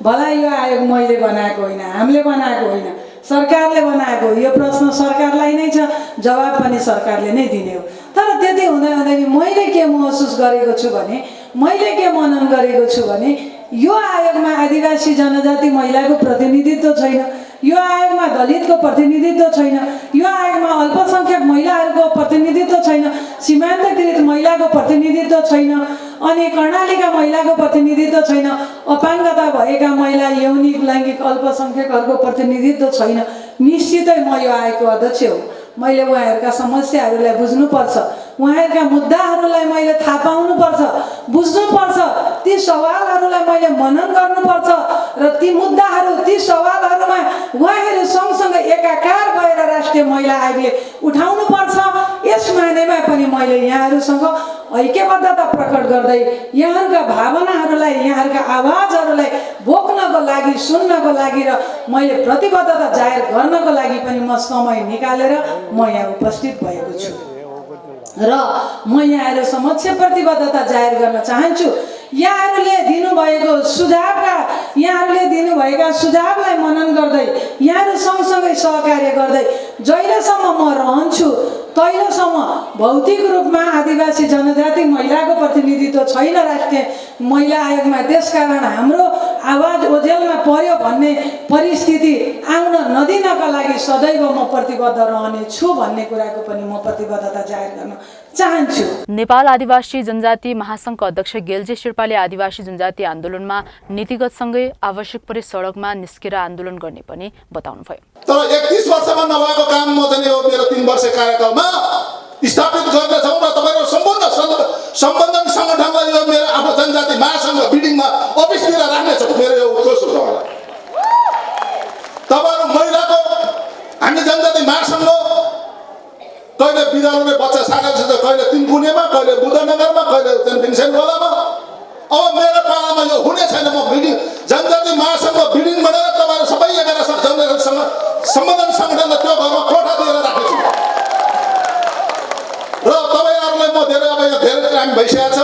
भला यो आयोग मैले बनाएको होइन, हामीले बनाएको होइन, सरकारले बनाएको। यो प्रश्न सरकारलाई नै छ, जवाब पनि सरकारले नै दिने हो। तर त्यति हुँदै हुँदै मैले के महसुस गरेको छु भने, मैले के मनन गरेको छु भने, यो आयोगमा आदिवासी जनजाति महिलाको प्रतिनिधित्व छैन, यो आयोगमा दलितको प्रतिनिधित्व छैन, यो आयोगमा अल्पसङ्ख्यक महिलाहरूको प्रतिनिधित्व छैन, सीमान्तकृत महिलाको प्रतिनिधित्व छैन, अनि कर्णालीका महिलाको प्रतिनिधित्व छैन, अपाङ्गता भएका महिला, यौनिक लैङ्गिक अल्पसङ्ख्यकहरूको प्रतिनिधित्व छैन। निश्चितै म यो आयोगको अध्यक्ष हो। मैले उहाँहरूका समस्याहरूलाई बुझ्नुपर्छ, उहाँहरूका मुद्दाहरूलाई मैले थाहा पाउनुपर्छ, बुझ्नुपर्छ। ती सवालहरूलाई मैले मनन गर्नुपर्छ र ती मुद्दाहरू, ती सवालहरूमा उहाँहरू सँगसँगै एकाकार भएर राष्ट्रिय महिला आयोगले उठाउनुपर्छ। यस मानेमा पनि मैले यहाँहरूसँग ऐक्यबद्धता प्रकट गर्दै यहाँहरूका भावनाहरूलाई, यहाँहरूका आवाजहरूलाई बोक्नको लागि, सुन्नको लागि र मैले प्रतिबद्धता जाहेर गर्नको लागि पनि म समय निकालेर म यहाँ उपस्थित भएको छु र म यहाँहरू समक्ष प्रतिबद्धता जाहेर गर्न चाहन्छु। यहाँहरूले दिनुभएको सुझावलाई मनन गर्दै, यहाँहरू सँगसँगै सहकार्य गर्दै जहिलेसम्म म रहन्छु तहिलेसम्म भौतिक रूपमा आदिवासी जनजाति महिलाको प्रतिनिधित्व छैन राष्ट्रिय महिला आयोगमा। त्यसकारण हाम्रो आवाज ओझेलमा पर्यो भन्ने परिस्थिति आउन नदिनका लागि सदैव म प्रतिबद्ध रहनेछु भन्ने कुराको पनि म प्रतिबद्धता जाहेर गर्न चाहन्छु। नेपाल आदिवासी जनजाति महासंघका अध्यक्ष गेल्जे शेर्पाले आदिवासी जनजाति आन्दोलनमा नीतिगतसँगै आवश्यक परे सडकमा निस्केर आन्दोलन गर्ने पनि बताउनुभयो। तर 31 वर्षमा नभएको काम म चाहिँ मेरो 3 वर्ष कार्यकालमा स्थापित गर्दछौँ र तपाईँको सम्बन्धन सङ्गठनलाई यो मेरो आफ्नो जनजाति महासङ्घ बिल्डिङमा अफिसतिर राख्नेछौँ। मेरो यो उद्घोष हो तपाईँहरू महिलाको हामी जनजाति महासङ्घ कहिले बिरालोले बच्चा साकेको छ, कहिले तिनकुनेमा, कहिले बुद्धनगरमा, कहिले भीमसेनगोलामा। अब मेरो पालामा यो हुने छैन। म बिल्डिङ जनजाति महासङ्घ बिल्डिङ बनाएर तपाईँहरू सबै 11 जनजातिसँग सम्बन्धन सङ्गठनलाई त्यो घरमा कोठा दिएर राखेछु र तपाईँहरूलाई म धेरै अब यहाँ धेरै टाइम भइसकेको छ।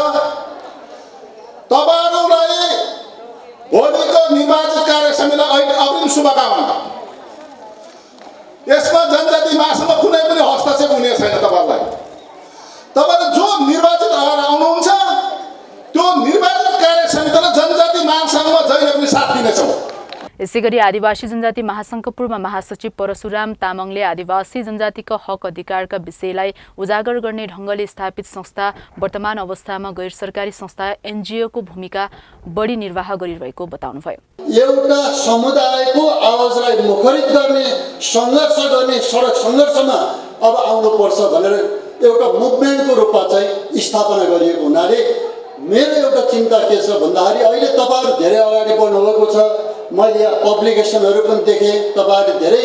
तपाईँहरूलाई भोलिको निर्वाचित कार्य समितिलाई अग्रिम शुभकामना। यसमा जनजाति महासङ्घ कुनै पनि हस्तक्षेप हुने छैन। तपाईँले जो निर्वाचित भएर आउनुहुन्छ त्यो निर्वाचित कार्य समितिलाई जनजाति महासङ्घमा जहिले पनि साथ दिनेछौँ। यसैगरी आदिवासी जनजाति महासङ्घका पूर्व महासचिव परशुराम तामाङले आदिवासी जनजातिका हक अधिकारका विषयलाई उजागर गर्ने ढङ्गले स्थापित संस्था वर्तमान अवस्थामा गैर सरकारी संस्था एनजिओको भूमिका बढी निर्वाह गरिरहेको बताउनुभयो। एउटा समुदायको आवाजलाई मुखरित गर्ने सङ्घर्ष गर्ने सडक सङ्घर्षमा अब आउनुपर्छ भनेर एउटा मुभमेन्टको रूपमा चाहिँ स्थापना गरिएको हुनाले मेरो एउटा चिन्ता के छ भन्दाखेरि अहिले तपाईँहरू धेरै अगाडि बढ्नुभएको छ। मैले यहाँ पब्लिकेसनहरू पनि देखेँ, तपाईँहरूले धेरै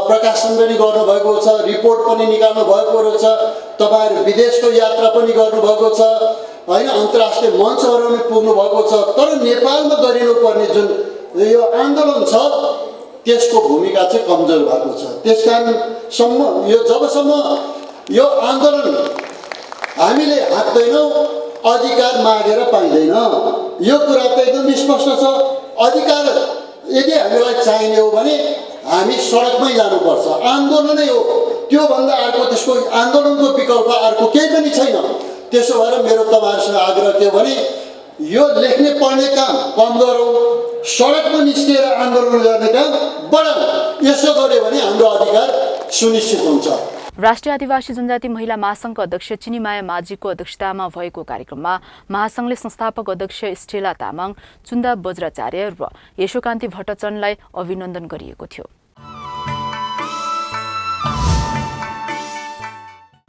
प्रकाशन पनि गर्नुभएको छ, रिपोर्ट पनि निकाल्नु भएको रहेछ, तपाईँहरू विदेशको यात्रा पनि गर्नुभएको छ होइन, अन्तर्राष्ट्रिय मञ्चहरू पनि पुग्नु भएको छ। तर नेपालमा गरिनुपर्ने जुन यो आन्दोलन छ त्यसको भूमिका चाहिँ कमजोर भएको छ। त्यसकारणसम्म यो जबसम्म यो आन्दोलन हामीले हाँक्दैनौँ अधिकार मागेर पाइँदैन। यो कुरा त एकदम स्पष्ट छ। अधिकार यदि हामीलाई चाहिने हो भने हामी सडकमै जानुपर्छ, आन्दोलनै हो। त्योभन्दा अर्को त्यसको आन्दोलनको विकल्प अर्को केही पनि छैन। त्यसो भएर मेरो तपाईँहरूसँग आग्रह के हो भने यो लेख्ने पढ्ने काम कम गरौँ, सडकमा निस्किएर आन्दोलन गर्ने काम बढाउँ। यसो गऱ्यो भने हाम्रो अधिकार सुनिश्चित हुन्छ। राष्ट्रिय आदिवासी जनजाति महिला महासङ्घका अध्यक्ष चिनीमाया माझीको अध्यक्षतामा भएको कार्यक्रममा महासङ्घले संस्थापक अध्यक्ष स्टेला तामाङ, चुन्दा बज्राचार्य र यशोकान्ति भट्टचरणलाई अभिनन्दन गरिएको थियो।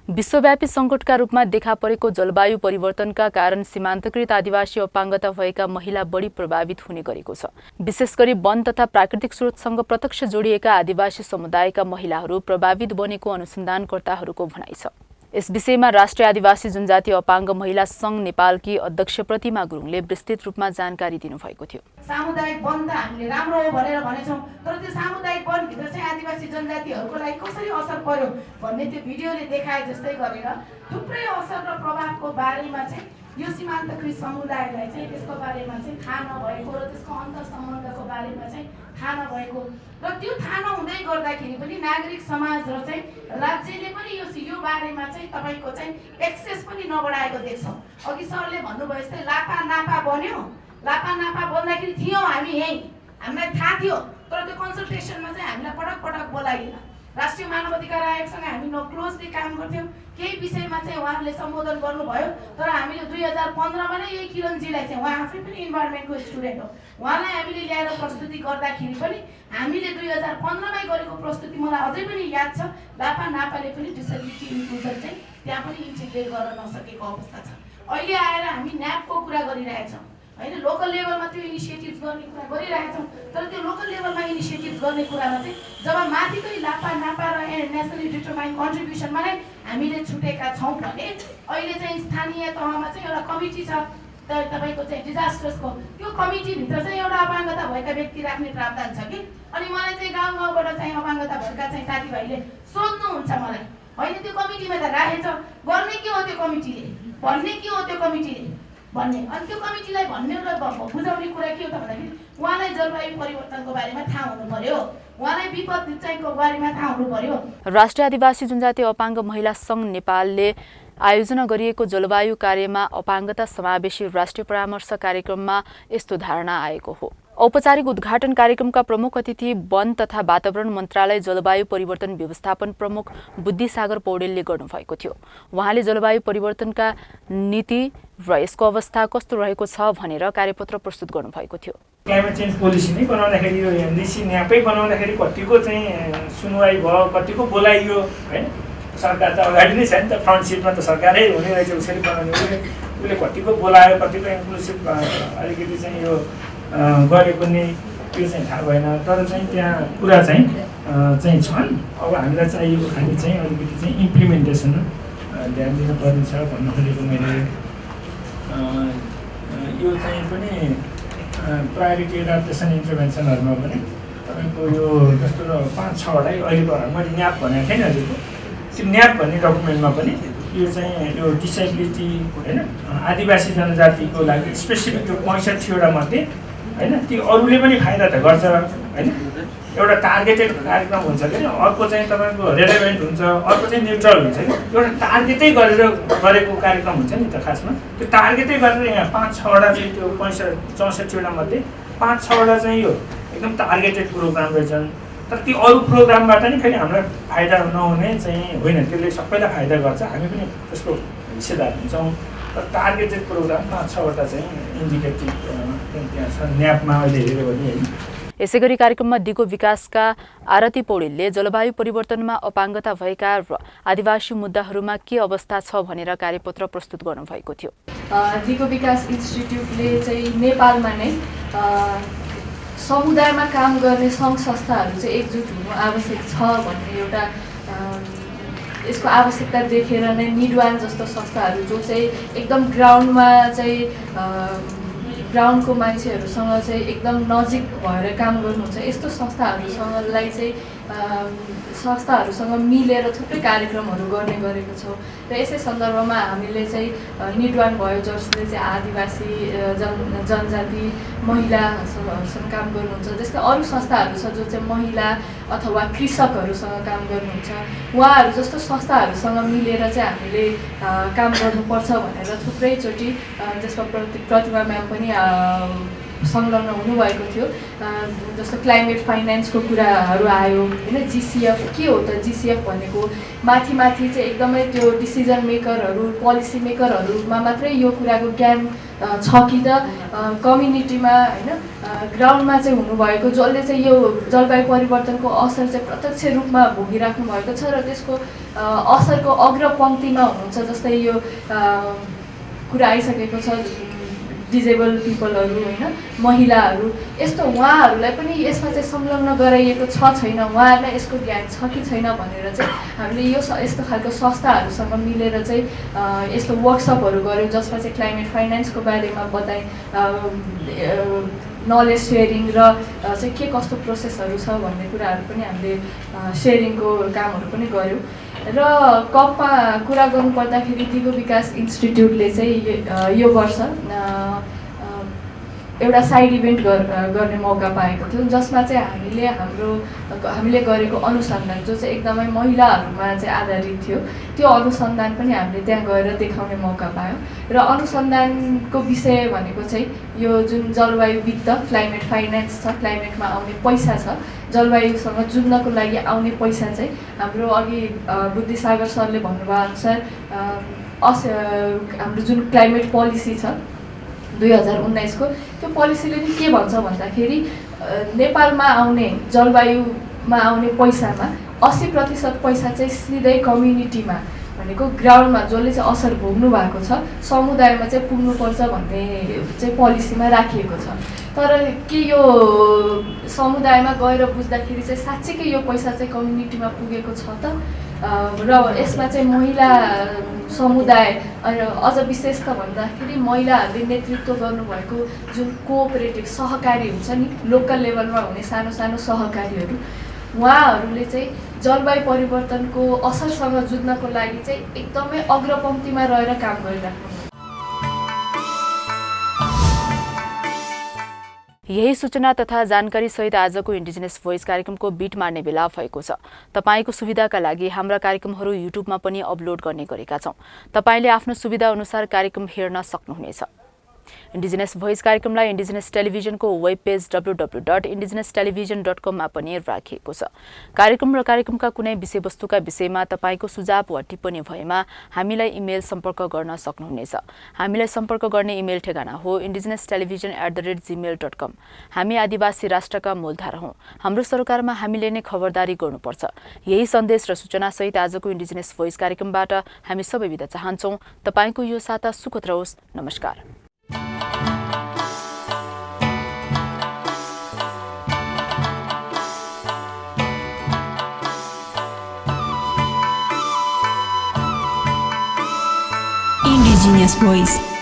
विश्वव्यापी सङ्कटका रूपमा देखा परेको जलवायु परिवर्तनका कारण सीमान्तकृत आदिवासी अपाङ्गता भएका महिला बढी प्रभावित हुने गरेको छ। विशेष गरी वन तथा प्राकृतिक स्रोतसँग प्रत्यक्ष जोडिएका आदिवासी समुदायका महिलाहरू प्रभावित बनेको अनुसन्धानकर्ताहरूको भनाइ छ। यस विषयमा राष्ट्रिय आदिवासी जनजाति अपाङ्ग महिला सङ्घ नेपालकी अध्यक्ष प्रतिमा गुरुङले विस्तृत रूपमा जानकारी दिनुभएको थियो। सामुदायिक वन त हामीले राम्रो हो भनेर भनेछौँ, तर त्यो सामुदायिक वनभित्र चाहिँ आदिवासी जनजातिहरूको लागि कसरी असर पर्यो भन्ने त्यो भिडियोले देखाए जस्तै गरेर थुप्रै असर र प्रभावको बारेमा चाहिँ यो सीमान्तकृत समुदायलाई चाहिँ त्यसको बारेमा चाहिँ थाहा नभएको र त्यसको अन्तर्सम्बन्धको बारेमा चाहिँ थाहा नभएको र त्यो थाहा नहुँदै गर्दाखेरि पनि नागरिक समाज र चाहिँ राज्यले पनि यो बारेमा चाहिँ तपाईँको चाहिँ एक्सेस पनि नबढाएको देख्छौँ। अघि सरले भन्नुभयो जस्तै लापा नापा बन्यो, लापा नापा बन्दाखेरि थियौँ हामी यहीँ, हामीलाई थाहा थियो, तर त्यो कन्सल्टेसनमा चाहिँ हामीलाई पटक पटक बोलाइएन। राष्ट्रिय मानव अधिकार आयोगसँग हामी क्लोजली काम गर्थ्यौँ, केही विषयमा चाहिँ उहाँहरूले सम्बोधन गर्नुभयो, तर हामीले 2015मा नै यही किरणजीलाई चाहिँ उहाँ आफै पनि इन्भाइरोमेन्टको स्टुडेन्ट हो, उहाँलाई हामीले ल्याएर प्रस्तुति गर्दाखेरि पनि हामीले 2015मै गरेको प्रस्तुति मलाई अझै पनि याद छ। लापा नापाले पनि डिसेबिलिटी इन्क्लुजन चाहिँ त्यहाँ पनि इन्टिग्रेट गर्न नसकेको अवस्था छ। अहिले आएर हामी न्यापको कुरा गरिरहेछौँ होइन, लोकल लेभलमा त्यो इनिसिएटिभ्स गर्ने कुरा गरिरहेछौँ, तर त्यो लोकल लेभलमा इनिसिएटिभ्स गर्ने कुरामा चाहिँ जब माथिकै लापा नापा र नेसनली डिटरमाइन्ड कन्ट्रिब्युसनमा नै हामीले छुटेका छौँ भने अहिले चाहिँ स्थानीय तहमा चाहिँ एउटा कमिटी छ तपाईँको चाहिँ डिजास्टर्सको, त्यो कमिटीभित्र चाहिँ एउटा अपाङ्गता भएका व्यक्ति राख्ने प्रावधान छ कि। अनि मलाई चाहिँ गाउँ गाउँबाट चाहिँ अपाङ्गता भएका चाहिँ साथीभाइले सोध्नुहुन्छ मलाई, होइन त्यो कमिटीमा त राखेछ, गर्ने के हो त्यो कमिटीले, भन्ने के हो त्यो कमिटीले भन्ने। अनि त्यो कमिटीलाई भन्ने र बुझाउने कुरा के हो त भन्दाखेरि उहाँलाई जलवायु परिवर्तनको बारेमा थाहा हुनु पर्यो, उहाँलाई विपद चाहिँको बारेमा थाहा हुनु पर्यो। राष्ट्रिय आदिवासी जनजाति अपाङ्ग महिला सङ्घ नेपालले आयोजना गरिएको जलवायु कार्यमा अपाङ्गता समावेशी राष्ट्रिय परामर्श कार्यक्रममा यस्तो धारणा आएको हो। औपचारिक उद्घाटन कार्यक्रमका प्रमुख अतिथि वन तथा वातावरण मन्त्रालय जलवायु परिवर्तन व्यवस्थापन प्रमुख बुद्धिसागर पौडेलले गर्नुभएको थियो। उहाँले जलवायु परिवर्तनका नीति र यसको अवस्था कस्तो रहेको छ भनेर कार्यपत्र प्रस्तुत गर्नुभएको थियो। क्लाइमेट चेन्ज पोलिसी नै बनाउँदाखेरि यो एमडिसी न्यापै बनाउँदाखेरि कतिको चाहिँ सुनवाई भयो, कतिको बोलाइयो होइन, सरकार त अगाडि नै छ नि त, फ्रन्ट सिटमा त सरकारै हुने रहेछ, उसरी बनाउने उसले कतिको बोलायो, कतिको इन्क्लुसिभ अलिकति चाहिँ यो गरेको नि त्यो चाहिँ थाहा भएन। तर चाहिँ त्यहाँ कुरा चाहिँ छन्। अब हामीलाई चाहिएको खालि चाहिँ अलिकति चाहिँ इम्प्लिमेन्टेसन ध्यान दिनुपर्ने छ भन्नु खोजेको मैले। यो चाहिँ पनि प्रायोरिटी एडाप्टेसन इन्टरभेन्सनहरूमा पनि तपाईँको यो जस्तो 5-6वटा अहिले मैले न्याप भनेको थिएँ नि हजुरको, त्यो न्याप भन्ने डकुमेन्टमा पनि यो चाहिँ यो डिसेबिलिटी होइन आदिवासी जनजातिको लागि स्पेसिफिक यो 65वटा मध्ये होइन त्यो अरूले पनि फाइदा त गर्छ होइन। एउटा टार्गेटेड कार्यक्रम हुन्छ कि अर्को चाहिँ तपाईँको रेलेभेन्ट हुन्छ, अर्को चाहिँ न्युट्रल हुन्छ कि। एउटा टार्गेटै गरेको कार्यक्रम हुन्छ नि त खासमा। त्यो टार्गेटै गरेर यहाँ 5-6वटा चाहिँ त्यो 64वटा मध्ये 5-6वटा चाहिँ यो एकदम टार्गेटेड प्रोग्राम रहेछन्। तर ती अरू प्रोग्रामबाट नि फेरि हामीलाई फाइदा नहुने चाहिँ होइन, त्यसले सबैलाई फाइदा गर्छ, हामी पनि त्यसको हिस्सेदार हुन्छौँ। तर टार्गेटेड प्रोग्राम 5-6वटा चाहिँ इन्डिकेटिभ त्यहाँ छ न्यापमा अहिले हेऱ्यो भने होइन। यसैगरी कार्यक्रममा दिगो विकासका आरती पौडेलले जलवायु परिवर्तनमा अपाङ्गता भएका र आदिवासी मुद्दाहरूमा के अवस्था छ भनेर कार्यपत्र प्रस्तुत गर्नुभएको थियो। दिगो विकास इन्स्टिट्युटले चाहिँ नेपालमा नै समुदायमा काम गर्ने सङ्घ संस्थाहरू चाहिँ एकजुट हुनु आवश्यक छ भन्ने एउटा यसको आवश्यकता देखेर नै निडवान जस्तो संस्थाहरू जो चाहिँ एकदम ग्राउन्डमा चाहिँ ग्राउन्डको मान्छेहरूसँग चाहिँ एकदम नजिक भएर काम गर्नुहुन्छ, यस्तो संस्थाहरूसँग मिलेर थुप्रै कार्यक्रमहरू गर्ने गरेको छौँ। र यसै सन्दर्भमा हामीले चाहिँ निडवान भयो जसले चाहिँ आदिवासी जनजाति महिलाहरूसँग काम गर्नुहुन्छ, जस्तै अरू संस्थाहरू छ जो चाहिँ महिला अथवा कृषकहरूसँग काम गर्नुहुन्छ। उहाँहरू जस्तो संस्थाहरूसँग मिलेर चाहिँ हामीले काम गर्नुपर्छ भनेर थुप्रैचोटि जसमा प्रतिभा म्याम पनि संलग्न हुनुभएको थियो। जस्तो क्लाइमेट फाइनेन्सको कुराहरू आयो होइन। जिसिएफ के हो त? जिसिएफ भनेको माथि चाहिँ एकदमै त्यो डिसिजन मेकरहरू पोलिसी मेकरहरूमा मात्रै यो कुराको ज्ञान छ कि त कम्युनिटीमा होइन ग्राउन्डमा चाहिँ हुनुभएको जसले चाहिँ यो जलवायु परिवर्तनको असर चाहिँ प्रत्यक्ष रूपमा भोगिराख्नु भएको छ र त्यसको असरको अग्रपङ्क्तिमा हुनुहुन्छ। जस्तै यो कुरा आइसकेको छ डिजेबल पिपलहरू होइन महिलाहरू, यस्तो उहाँहरूलाई पनि यसमा चाहिँ संलग्न गराइएको छ छैन, उहाँहरूलाई यसको ज्ञान छ कि छैन भनेर चाहिँ हामीले यस्तो खालको संस्थाहरूसँग मिलेर चाहिँ यस्तो वर्कसपहरू गऱ्यौँ जसमा चाहिँ क्लाइमेट फाइनेन्सको बारेमा बताएँ, नलेज सेयरिङ र चाहिँ के कस्तो प्रोसेसहरू छ भन्ने कुराहरू पनि हामीले सेयरिङको कामहरू पनि गऱ्यौँ। र कपमा कुरा गर्नुपर्दाखेरि दिगो विकास इन्स्टिट्युटले चाहिँ यो वर्ष एउटा साइड इभेन्ट गर्ने मौका पाएको थियौँ जसमा चाहिँ हामीले गरेको अनुसन्धान जो चाहिँ एकदमै महिलाहरूमा चाहिँ आधारित थियो, त्यो अनुसन्धान पनि हामीले त्यहाँ गएर देखाउने मौका पायौँ। र अनुसन्धानको विषय भनेको चाहिँ यो जुन जलवायु वित्त क्लाइमेट फाइनेन्स छ, क्लाइमेटमा आउने पैसा छ, जलवायुसँग जुझ्नको लागि आउने पैसा चाहिँ हाम्रो अघि बुद्धिसागर सरले भन्नुभयो अनुसार हाम्रो जुन क्लाइमेट पोलिसी छ 2019 को, त्यो पोलिसीले पनि के भन्छ भन्दाखेरि नेपालमा आउने जलवायुमा आउने पैसामा 80% पैसा चाहिँ सिधै कम्युनिटीमा भनेको ग्राउन्डमा जसले चाहिँ असर भोग्नु भएको छ समुदायमा चाहिँ पुग्नुपर्छ भन्ने चाहिँ पोलिसीमा राखिएको छ। तर के यो समुदायमा गएर बुझ्दाखेरि चाहिँ साँच्चैकै यो पैसा चाहिँ कम्युनिटीमा पुगेको छ त? र यसमा चाहिँ महिला समुदाय अझ विशेष त भन्दाखेरि महिलाहरूले नेतृत्व गर्नुभएको जुन कोअपरेटिभ सहकारी हुन्छ नि, लोकल लेभलमा हुने सानो सानो सहकारीहरू, उहाँहरूले चाहिँ जलवायु परिवर्तनको असरसँग जुझ्नको लागि चाहिँ एकदमै अग्रपङ्क्तिमा रहेर काम गरिराख्नु। यही सूचना तथा जानकारी सहित आजको इन्डिजिनस भोइस कार्यक्रमको बिट मार्ने बेला भएको छ। तपाईको सुविधाका लागि हाम्रा कार्यक्रमहरू युट्युबमा पनि अपलोड गर्ने गरेका छौं। तपाईले आफ्नो सुविधा अनुसार कार्यक्रम हेर्न सक्नुहुनेछ। इन्डिजिनस भोइस कार्यक्रमलाई इन्डिजिनस टेलिभिजनको वेब पेज www.indigenoustelevision.com मा पनि राखिएको छ। कार्यक्रम र कार्यक्रमका कुनै विषयवस्तुका विषयमा तपाईको सुझाव वा टिप्पणी भएमा हामीलाई इमेल सम्पर्क गर्न सक्नुहुनेछ। हामीलाई सम्पर्क गर्ने इमेल ठेगाना हो indigenoustelevision@gmail.com। हामी आदिवासी राष्ट्रका मूलधारा हौं। हाम्रो सरकारमा हामीले नै खबरदारी गर्नुपर्छ। यही सन्देश र सूचना सहित आजको इन्डिजिनस भोइस कार्यक्रमबाट हामी सबै बिदा चाहन्छौं। तपाईको यो साता सुखद रहोस्। नमस्कार। Indigenous Voice.